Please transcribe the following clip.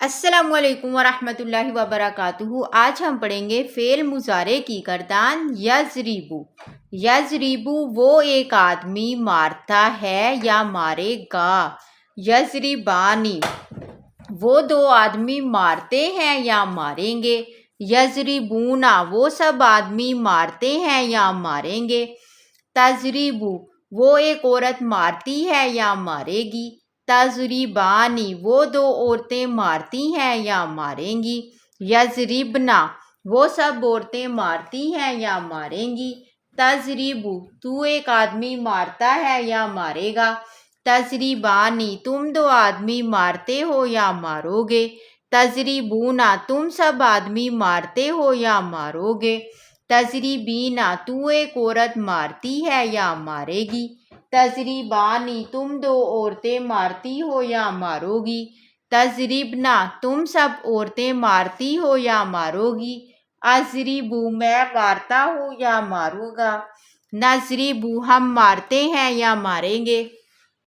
السلام علیکم ورحمۃ اللہ وبرکاتہ۔ آج ہم پڑھیں گے فعل مضارع کی گردان یضربو۔ یضربو وہ ایک آدمی مارتا ہے یا مارے گا۔ یضربانی وہ دو آدمی مارتے ہیں یا ماریں گے۔ یضربونا وہ سب آدمی مارتے ہیں یا ماریں گے۔ تضربو وہ ایک عورت مارتی ہے یا مارے گی۔ تضریبانی وہ دو عورتیں مارتی ہیں یا ماریں گی۔ یضربنا وہ سب عورتیں مارتی ہیں یا ماریں گی۔ تضربو تو ایک آدمی مارتا ہے یا مارے گا۔ تضریبانی تم دو آدمی مارتے ہو یا مارو گے۔ تضریبونا تم سب آدمی مارتے ہو یا مارو گے۔ تضریبینا تو ایک عورت مارتی ہے یا مارے گی۔ تضریبانی تم دو عورتیں مارتی ہو یا مارو گی۔ تضربنا تم سب عورتیں مارتی ہو یا مارو گی۔ اضربو میں مارتا ہوں یا ماروں گا۔ نضربو ہم مارتے ہیں یا ماریں گے۔